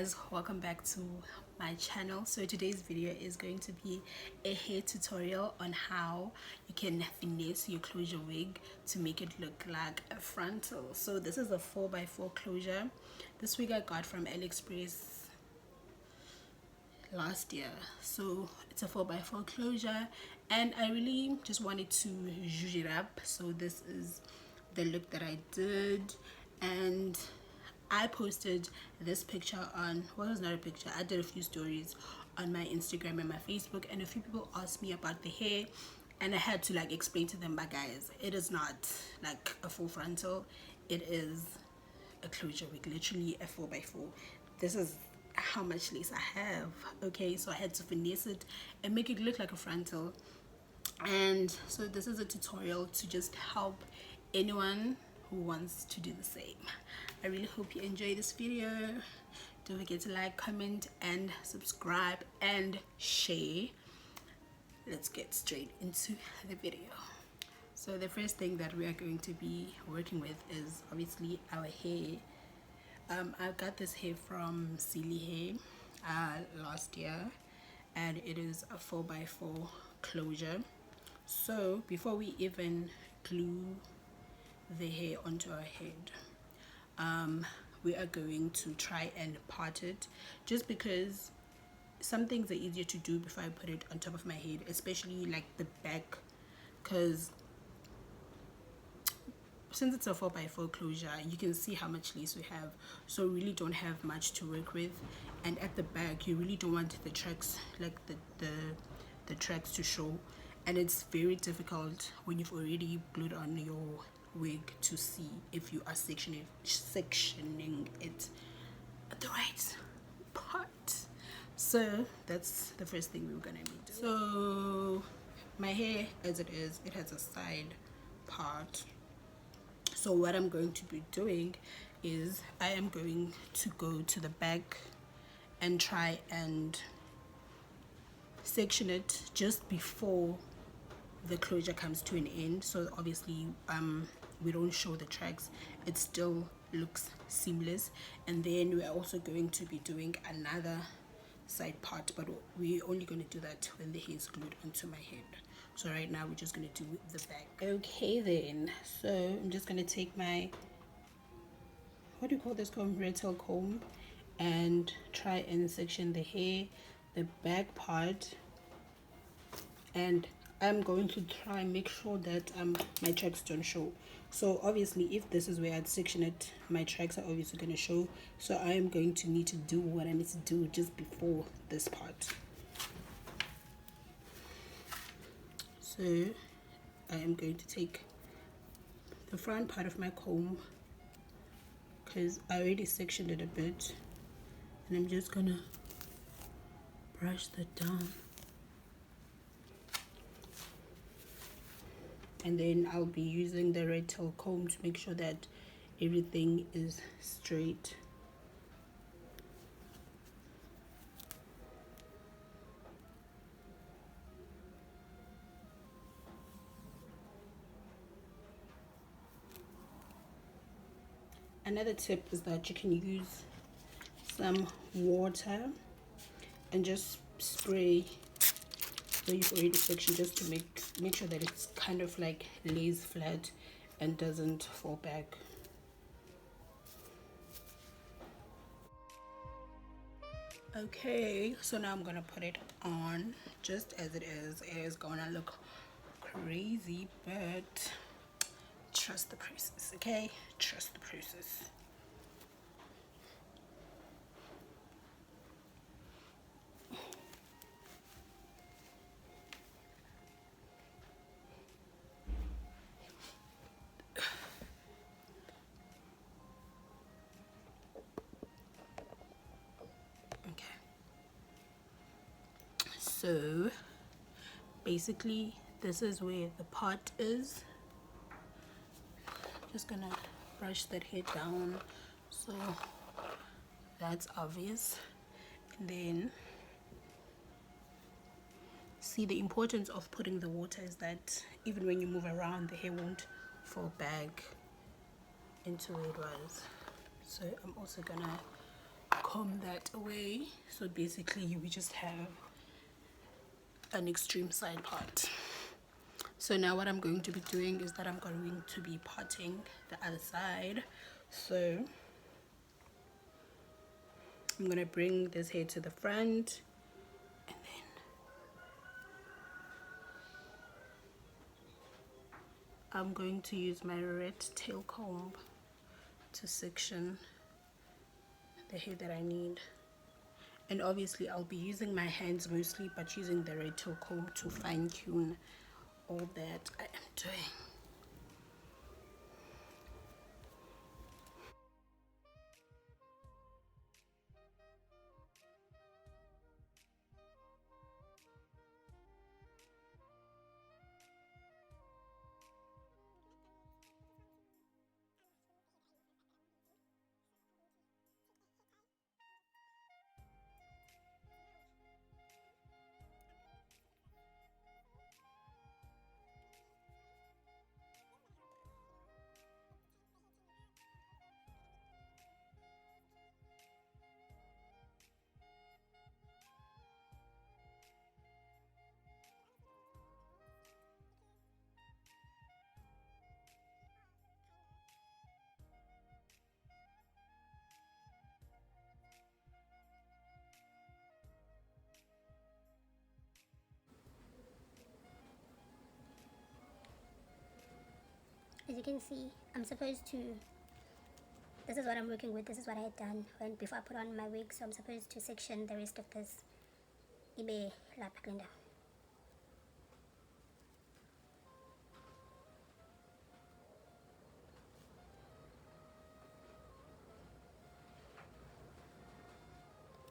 guys, welcome back to my channel. So today's video is going to be a hair tutorial on how you can finesse your closure wig to make it look like a frontal. So this is a 4x4 closure. This wig I got from AliExpress last year. So it's a 4x4 closure and I really just wanted to zhuzh it up. So this is the look that I did, and I posted this picture on, well, it's not a picture, I did a few stories on my Instagram and my Facebook, and a few people asked me about the hair, and I had to like explain to them, but guys, it is not like a full frontal, it is a closure wig, literally a 4x4. This is how much lace I have, okay? So I had to finesse it and make it look like a frontal. And so this is a tutorial to just help anyone who wants to do the same. I really hope you enjoy this video. Don't forget to like, comment, and subscribe and share. Let's get straight into the video. So the first thing that we are going to be working with is obviously our hair. I got this hair from Celie hair last year, and it is a 4x4 closure. So before we even glue the hair onto our head, we are going to try and part it, just because some things are easier to do before I put it on top of my head, especially like the back, because since it's a 4x4 closure, you can see how much lace we have, so we really don't have much to work with. And at the back, you really don't want the tracks, like the tracks to show, and it's very difficult when you've already glued on your wig to see if you are sectioning it at the right part. So that's the first thing we're gonna be doing. So my hair, as it is, it has a side part. So what I'm going to be doing is I am going to go to the back and try and section it just before the closure comes to an end, so obviously we don't show the tracks, it still looks seamless. And then we're also going to be doing another side part, but we're only going to do that when the hair is glued onto my head. So right now we're just going to do the back. Okay then, so I'm just going to take my, what do you call this comb, frontal comb, and try and section the hair, the back part, and I'm going to try and make sure that my tracks don't show. So obviously if this is where I'd section it, my tracks are obviously going to show, so I am going to need to do what I need to do just before this part. So I am going to take the front part of my comb, because I already sectioned it a bit, and I'm just gonna brush that down. And then I'll be using the red tail comb to make sure that everything is straight. Another tip is that you can use some water and just spray where you've already sectioned, just to make sure that it's kind of like lays flat and doesn't fall back. Okay, so now I'm gonna put it on just as it is. It is gonna look crazy, but trust the process, okay? Trust the process. So basically this is where the part is. Just gonna brush that hair down so that's obvious. And then see, the importance of putting the water is that even when you move around, the hair won't fall back into where it was. So I'm also gonna comb that away. So basically we just have an extreme side part. So now what I'm going to be doing is that I'm going to be parting the other side. So I'm going to bring this hair to the front, and then I'm going to use my red tail comb to section the hair that I need. And obviously I'll be using my hands mostly, but using the red tail comb to fine tune all that I am doing. As you can see, I'm supposed to, this is what I'm working with, this is what I had done when before I put on my wig, so I'm supposed to section the rest of this ibe lapha kule ndawo.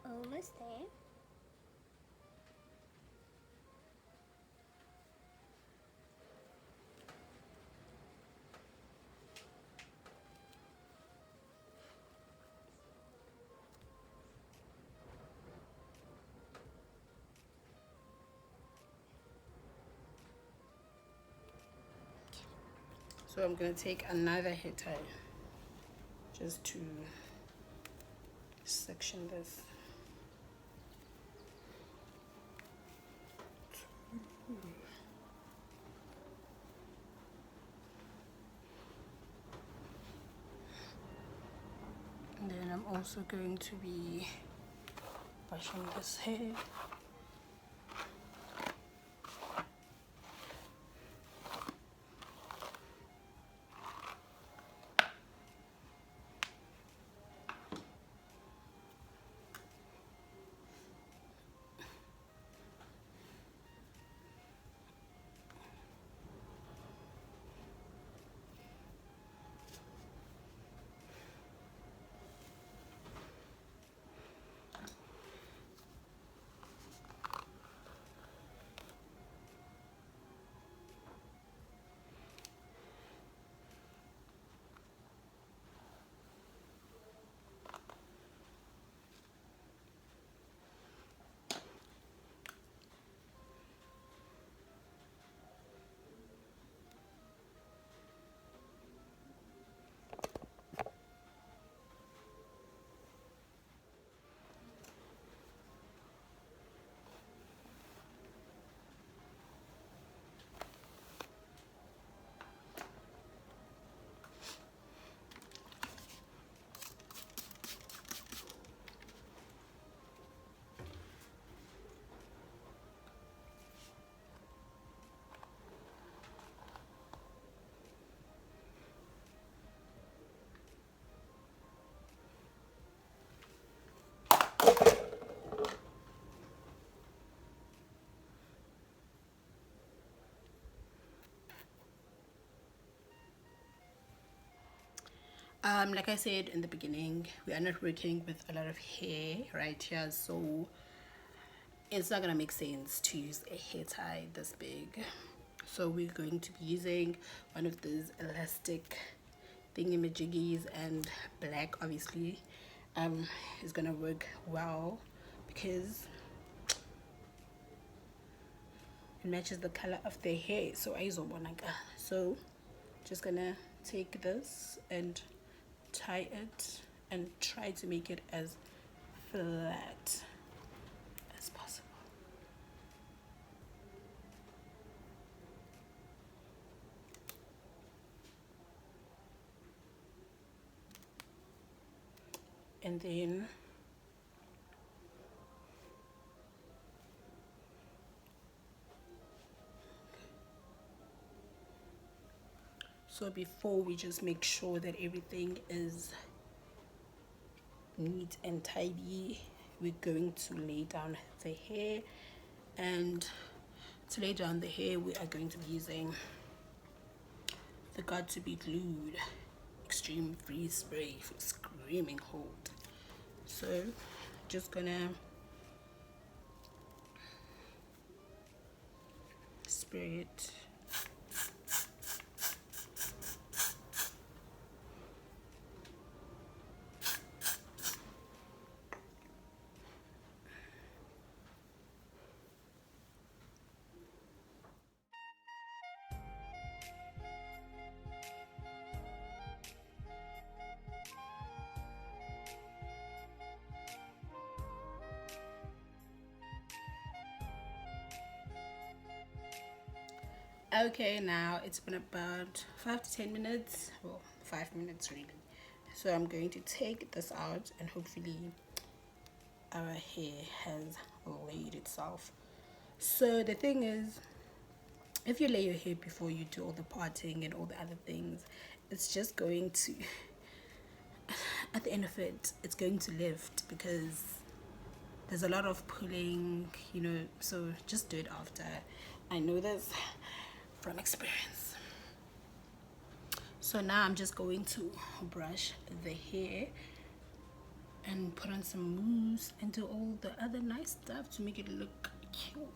Almost there. So I'm going to take another hair tie just to section this. And then I'm also going to be brushing this hair. Like I said in the beginning, we are not working with a lot of hair right here, so it's not gonna make sense to use a hair tie this big. So we're going to be using one of these elastic thingamajiggies, and black obviously is gonna work well because it matches the color of their hair. So so just gonna take this and tie it and try to make it as flat as possible. And then so before we just make sure that everything is neat and tidy, we're going to lay down the hair. And to lay down the hair, we are going to be using the got to be glued extreme freeze spray for screaming hold. So just gonna spray it. Okay, now it's been about 5 to 10 minutes, well, 5 minutes really. So I'm going to take this out and hopefully our hair has laid itself. So the thing is, if you lay your hair before you do all the parting and all the other things, it's just going to, at the end of it, it's going to lift because there's a lot of pulling, you know, so just do it after. I know this from experience. So now I'm just going to brush the hair and put on some mousse and do all the other nice stuff to make it look cute.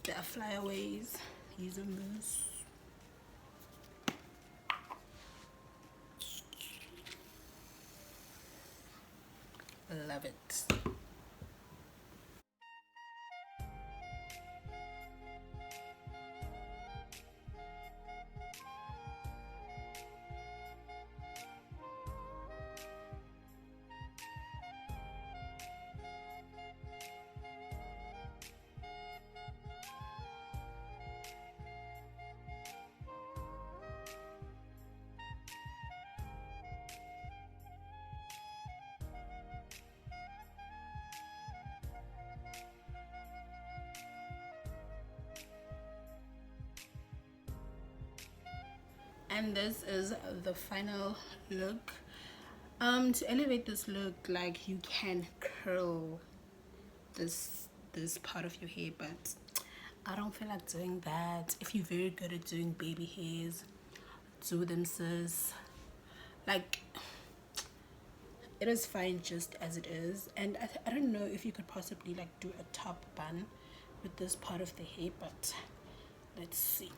There are flyaways, use a mousse. Love it. And this is the final look. To elevate this look, like, you can curl this part of your hair, but I don't feel like doing that. If you're very good at doing baby hairs, do them, sis. Like, it is fine just as it is. And I don't know if you could possibly like do a top bun with this part of the hair, but let's see.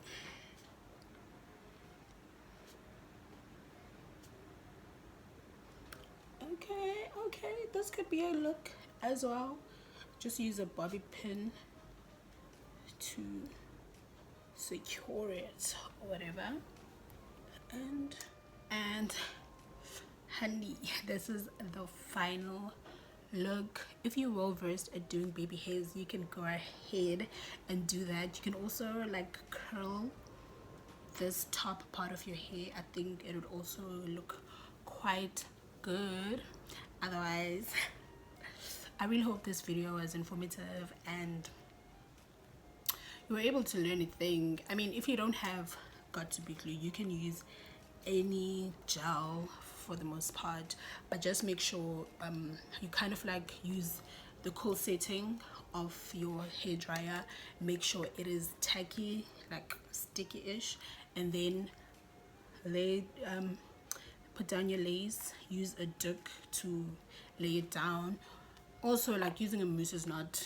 Okay, this could be a look as well. Just use a bobby pin to secure it or whatever. And honey, this is the final look. If you're well versed at doing baby hairs, you can go ahead and do that. You can also like curl this top part of your hair. I think it would also look quite good. Otherwise, I really hope this video was informative and you were able to learn a thing. I mean, if you don't have got to be glue, you can use any gel for the most part, but just make sure you kind of like use the cool setting of your hair dryer. Make sure it is tacky, like sticky-ish, and then put put down your lace, use a duck to lay it down. Also, like, using a mousse is not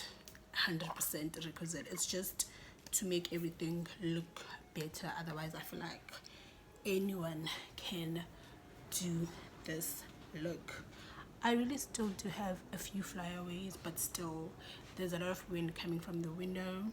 100% requisite. It's just to make everything look better. Otherwise, I feel like anyone can do this look. I really still do have a few flyaways, but still there's a lot of wind coming from the window,